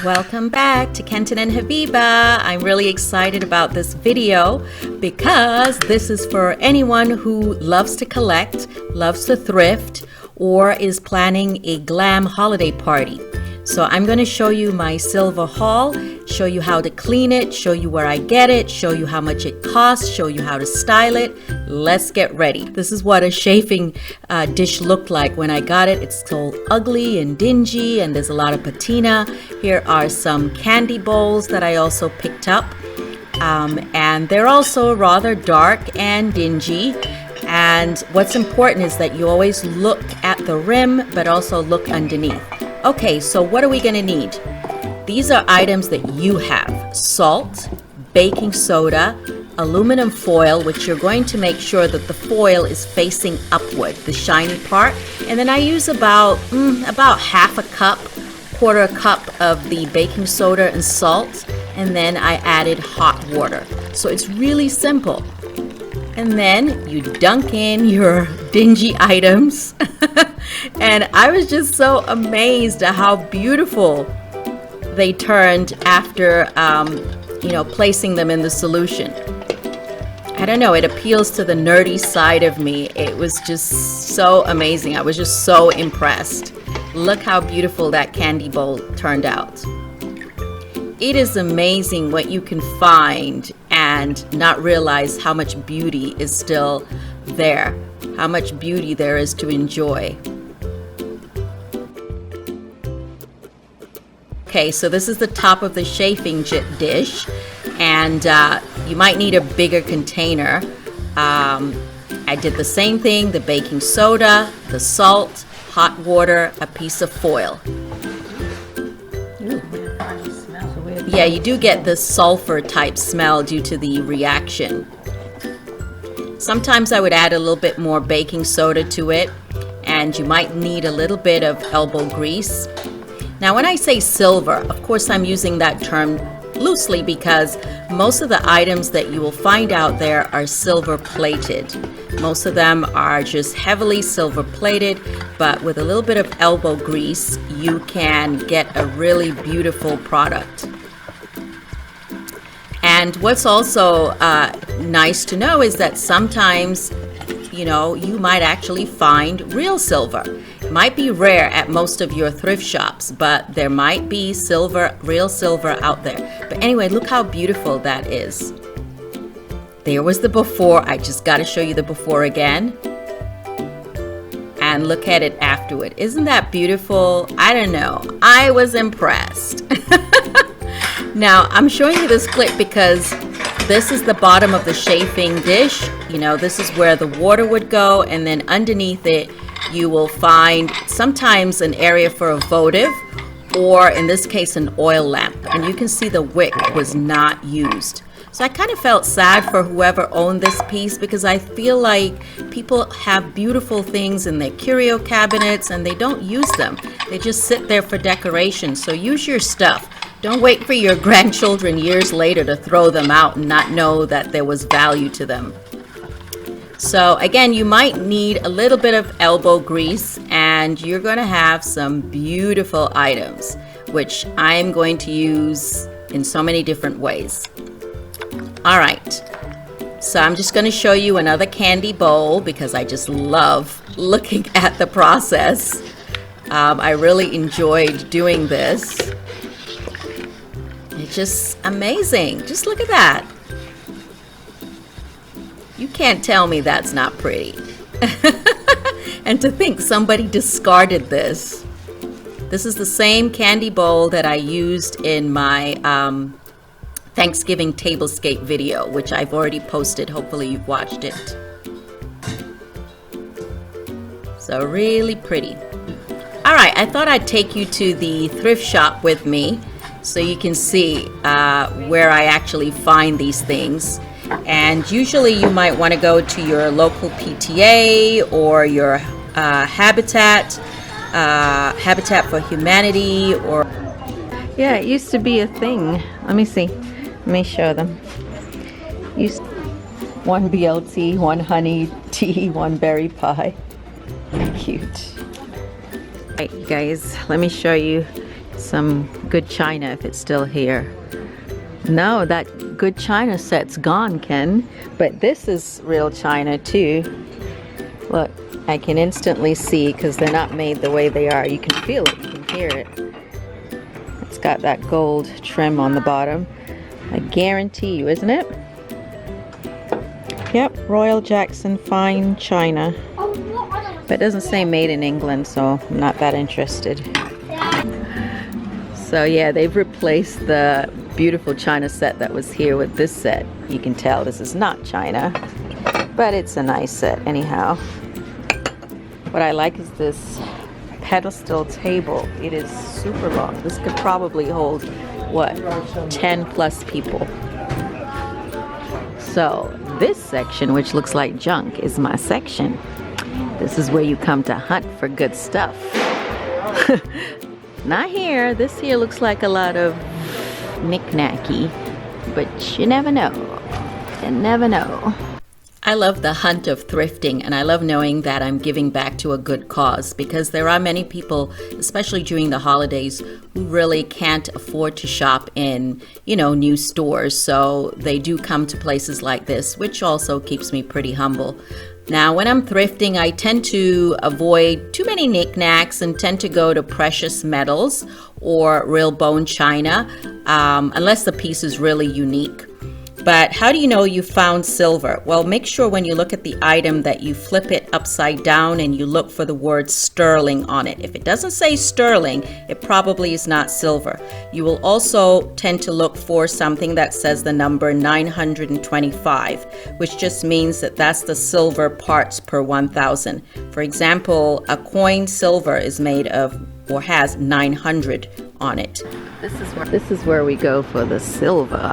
Welcome back to Kenton and Habiba. I'm really excited about this video because this is for anyone who loves to collect, loves to thrift, or is planning a glam holiday party. So I'm going to show you my silver haul, show you how to clean it, show you where I get it, show you how much it costs, show you how to style it. Let's get ready. This is what a chafing dish looked like when I got it. It's so ugly and dingy and there's a lot of patina. Here are some candy bowls that I also picked up. And they're also rather dark and dingy. And what's important is that you always look at the rim, but also look underneath. Okay, so what are we going to need? These are items that you have: salt, baking soda, aluminum foil, which you're going to make sure that the foil is facing upward, the shiny part. And then I use about half a cup, quarter a cup of the baking soda and salt, and then I added hot water. So it's really simple. And then you dunk in your dingy items. And I was just so amazed at how beautiful they turned after, placing them in the solution. I don't know, it appeals to the nerdy side of me. It was just so amazing. I was just so impressed. Look how beautiful that candy bowl turned out. It is amazing what you can find and not realize how much beauty is still there, how much beauty there is to enjoy. Okay, so this is the top of the chafing dish, and you might need a bigger container. I did the same thing: the baking soda, the salt, hot water, a piece of foil. Yeah, you do get this sulfur type smell due to the reaction. Sometimes I would add a little bit more baking soda to it, and you might need a little bit of elbow grease. Now, when I say silver, of course I'm using that term loosely because most of the items that you will find out there are silver plated. Most of them are just heavily silver plated, but with a little bit of elbow grease, you can get a really beautiful product. And what's also nice to know is that sometimes, you might actually find real silver. It might be rare at most of your thrift shops, but there might be real silver out there. But anyway, look how beautiful that is. There was the before. I just got to show you the before again. And look at it afterward. Isn't that beautiful? I don't know. I was impressed. Now, I'm showing you this clip because this is the bottom of the chafing dish. This is where the water would go, and then underneath it, you will find sometimes an area for a votive, or in this case, an oil lamp. And you can see the wick was not used. So I kind of felt sad for whoever owned this piece because I feel like people have beautiful things in their curio cabinets and they don't use them. They just sit there for decoration. So use your stuff. Don't wait for your grandchildren years later to throw them out and not know that there was value to them. So again, you might need a little bit of elbow grease and you're going to have some beautiful items, which I'm going to use in so many different ways. All right, so I'm just going to show you another candy bowl because I just love looking at the process. I really enjoyed doing this. It's just amazing. Just look at that. You can't tell me that's not pretty. And to think somebody discarded this. This is the same candy bowl that I used in my Thanksgiving tablescape video, which I've already posted. Hopefully you've watched it. So really pretty. All right, I thought I'd take you to the thrift shop with me so you can see where I actually find these things. And usually you might want to go to your local PTA or your Habitat for Humanity, or yeah, it used to be a thing. Let me see. Let me show them. One BLT, one honey tea, one berry pie. Cute. Right, you guys, let me show you some good china if it's still here. No, that good china set's gone, Ken. But this is real china too. Look, I can instantly see because they're not made the way they are. You can feel it, you can hear it. It's got that gold trim on the bottom. I guarantee you, isn't it? Yep, Royal Jackson fine china. But it doesn't say made in England, so I'm not that interested. So yeah, they've replaced the beautiful china set that was here with this set. You can tell this is not china, but it's a nice set anyhow. What I like is this pedestal table. It is super long. This could probably hold, what, 10 plus people. So this section, which looks like junk, is my section. This is where you come to hunt for good stuff. Not here. This here looks like a lot of knick-knacky, but you never know. You never know. I love the hunt of thrifting, and I love knowing that I'm giving back to a good cause, because there are many people, especially during the holidays, who really can't afford to shop in, new stores. So they do come to places like this, which also keeps me pretty humble. Now, when I'm thrifting, I tend to avoid too many knickknacks and tend to go to precious metals or real bone china, unless the piece is really unique. But how do you know you found silver? Well, make sure when you look at the item that you flip it upside down and you look for the word sterling on it. If it doesn't say sterling, it probably is not silver. You will also tend to look for something that says the number 925, which just means that that's the silver parts per 1,000. For example, a coin silver is made of or has 900 on it. This is where we go for the silver,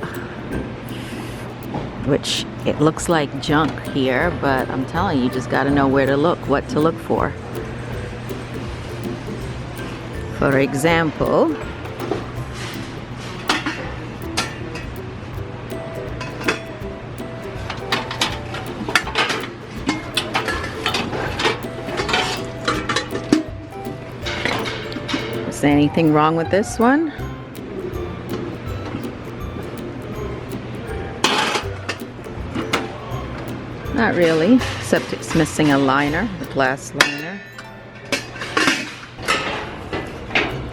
which it looks like junk here, but I'm telling you, you just got to know where to look, what to look for. For example, is there anything wrong with this one? Not really, except it's missing a liner, a glass liner.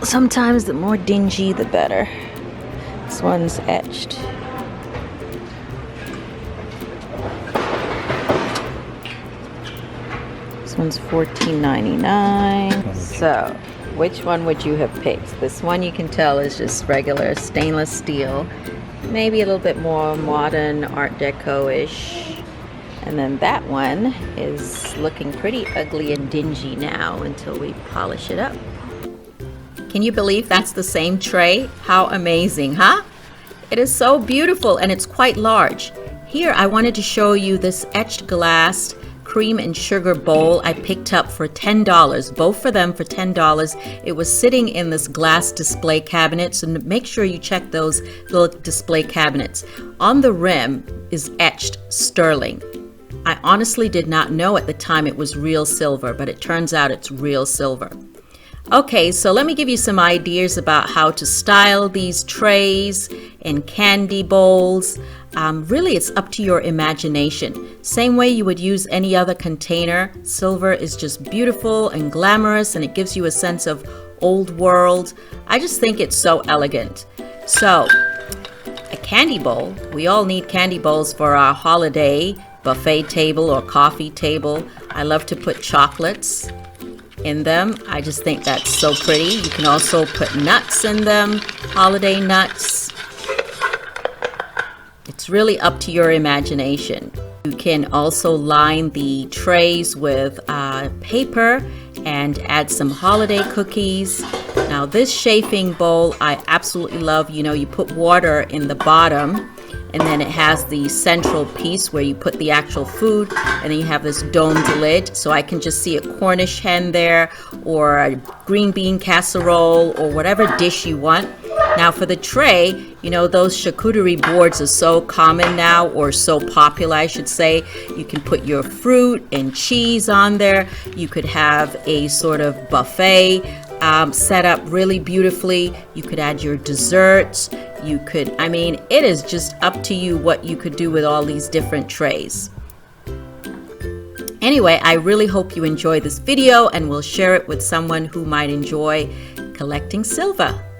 Sometimes the more dingy, the better. This one's etched. This one's $14.99. So, which one would you have picked? This one you can tell is just regular stainless steel. Maybe a little bit more modern, Art Deco-ish. And then that one is looking pretty ugly and dingy now until we polish it up. Can you believe that's the same tray? How amazing, huh? It is so beautiful and it's quite large. Here I wanted to show you this etched glass cream and sugar bowl I picked up for $10, both for them for $10. It was sitting in this glass display cabinet, so make sure you check those little display cabinets. On the rim is etched sterling. I honestly did not know at the time it was real silver, but it turns out it's real silver. Okay, so let me give you some ideas about how to style these trays and candy bowls. Really, it's up to your imagination. Same way you would use any other container, silver is just beautiful and glamorous, and it gives you a sense of old world. I just think it's so elegant. So, a candy bowl. We all need candy bowls for our holiday buffet table or coffee table. I love to put chocolates in them. I just think that's so pretty. You can also put nuts in them, holiday nuts. It's really up to your imagination. You can also line the trays with paper and add some holiday cookies. Now this chafing bowl I absolutely love. You put water in the bottom, and then it has the central piece where you put the actual food, and then you have this domed lid. So I can just see a Cornish hen there, or a green bean casserole, or whatever dish you want. Now for the tray, those charcuterie boards are so common now, or so popular I should say. You can put your fruit and cheese on there. You could have a sort of buffet set up really beautifully. You could add your desserts. You could, I mean, it is just up to you what you could do with all these different trays. Anyway, I really hope you enjoy this video and will share it with someone who might enjoy collecting silver.